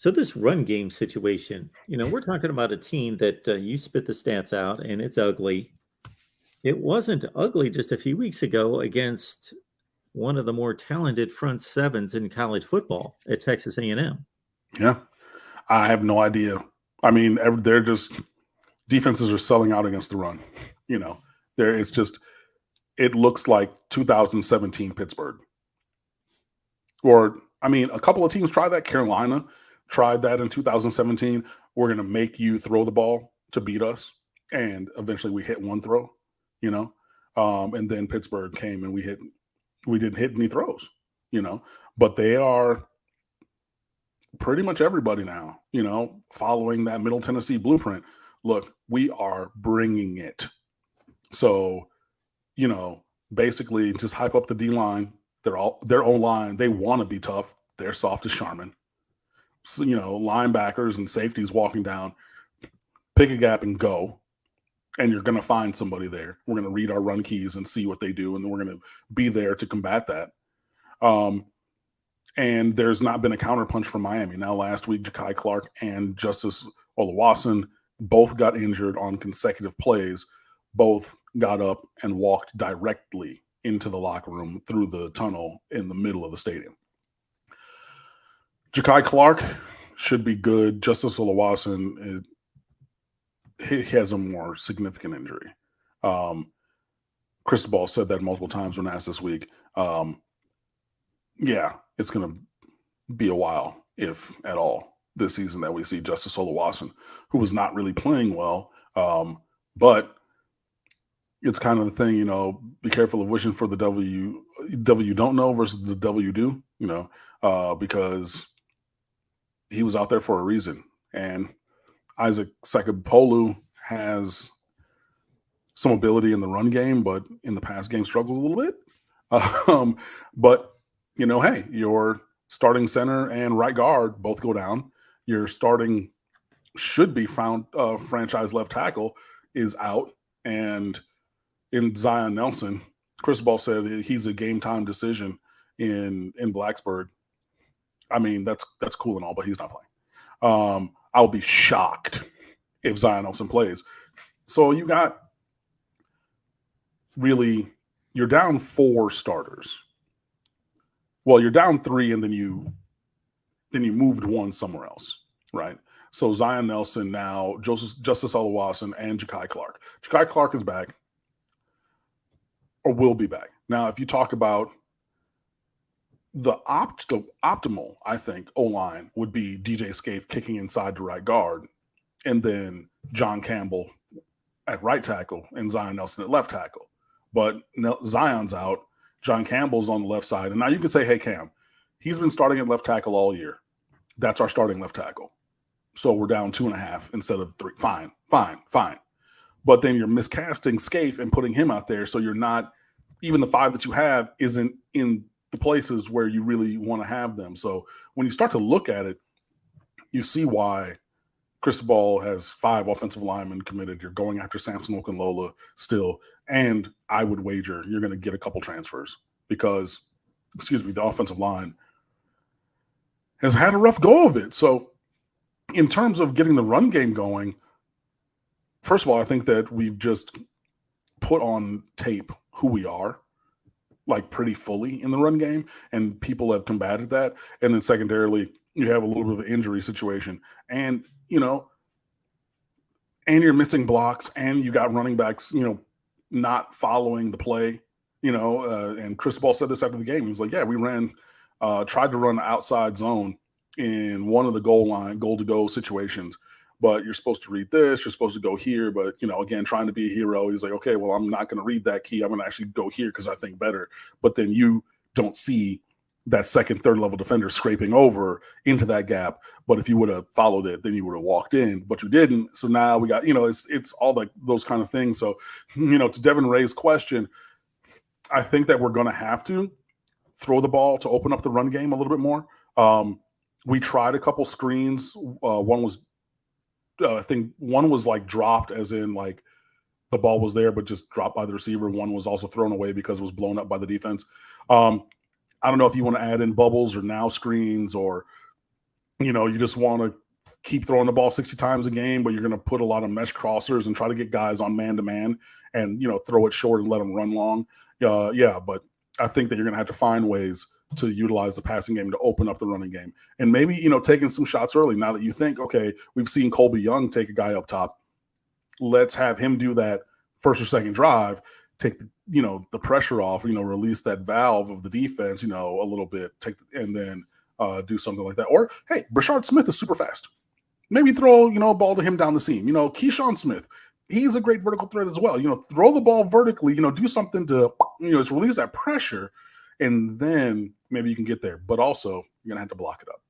So this run game situation, we're talking about a team that you spit the stats out and it's ugly. It wasn't ugly just a few weeks ago against one of the more talented front sevens in college football at Texas A&M. Yeah, I have no idea. I mean, they're just defenses are selling out against the run. It's just it looks like 2017 Pittsburgh. Or I mean, a couple of teams tried that. Carolina tried that in 2017. We're going to make you throw the ball to beat us, and eventually we hit one throw. And then Pittsburgh came and we didn't hit any throws. But they are pretty much everybody now, following that Middle Tennessee blueprint. Look, we are bringing it. So, basically just hype up the D-line. Their own line. They want to be tough. They're soft as Charmin. So, linebackers and safeties walking down, pick a gap and go. And you're going to find somebody there. We're going to read our run keys and see what they do. And then we're going to be there to combat that. And there's not been a counterpunch from Miami. Now, last week, Ja'Kai Clark and Justice Oluwaseun both got injured on consecutive plays. Both got up and walked directly into the locker room through the tunnel in the middle of the stadium. Ja'Kai Clark should be good. Justice Oluwaseun, he has a more significant injury. Cristobal said that multiple times when asked this week. Yeah, it's going to be a while, if at all, this season that we see Justice Oluwaseun, who was not really playing well. But it's kind of the thing, be careful of wishing for the devil you don't know versus the devil you do, because he was out there for a reason. And Isaac Sekapolu has some ability in the run game, but in the pass game struggles a little bit. But, hey, your starting center and right guard both go down. Your starting should be franchise left tackle is out. And in Zion Nelson, Cristobal said he's a game time decision in Blacksburg. I mean, that's cool and all, but he's not playing. I'll be shocked if Zion Nelson plays. So you got you're down 4 starters. Well, you're down 3 and then you moved 1 somewhere else, right? So Zion Nelson now, Justice Oluwaseun, and Ja'Kai Clark. Ja'Kai Clark is back or will be back. Now, if you talk about the optimal, I think, O-line would be DJ Scaife kicking inside to right guard, and then John Campbell at right tackle and Zion Nelson at left tackle. But Zion's out. John Campbell's on the left side. And now you can say, hey, Cam, he's been starting at left tackle all year. That's our starting left tackle. So we're down 2.5 instead of 3. Fine. But then you're miscasting Scaife and putting him out there. So you're not, even the 5 that you have isn't in the places where you really want to have them. So when you start to look at it, you see why Cristobal has 5 offensive linemen committed. You're going after Samson Okunlola still. And I would wager you're going to get a couple transfers because, the offensive line has had a rough go of it. So in terms of getting the run game going, first of all, I think that we've just put on tape who we are, like pretty fully in the run game, and people have combated that. And then secondarily, you have a little bit of an injury situation. And, and you're missing blocks, and you got running backs, not following the play, and Cristobal said this after the game. He was like, yeah, we tried to run outside zone in one of the goal to go situations, but you're supposed to read this, you're supposed to go here. But, again, trying to be a hero. He's like, okay, well, I'm not going to read that key. I'm going to actually go here because I think better. But then you don't see that second, third level defender scraping over into that gap. But if you would have followed it, then you would have walked in, but you didn't. So now we got, it's all those kind of things. So, to Devin Ray's question, I think that we're going to have to throw the ball to open up the run game a little bit more. We tried a couple screens. One was, I think one was like dropped as in like the ball was there, but just dropped by the receiver. One was also thrown away because it was blown up by the defense. I don't know if you want to add in bubbles or now screens or You just want to keep throwing the ball 60 times a game, but you're going to put a lot of mesh crossers and try to get guys on man-to-man and, throw it short and let them run long. Yeah, but I think that you're going to have to find ways to utilize the passing game to open up the running game. And maybe, taking some shots early now that you think, okay, we've seen Colby Young take a guy up top. Let's have him do that first or second drive, take the pressure off, release that valve of the defense, a little bit, and then do something like that. Or, hey, Brashard Smith is super fast. Maybe throw, a ball to him down the seam. Keyshawn Smith, he's a great vertical threat as well. Throw the ball vertically, do something to, just release that pressure, and then maybe you can get there. But also, you're going to have to block it up.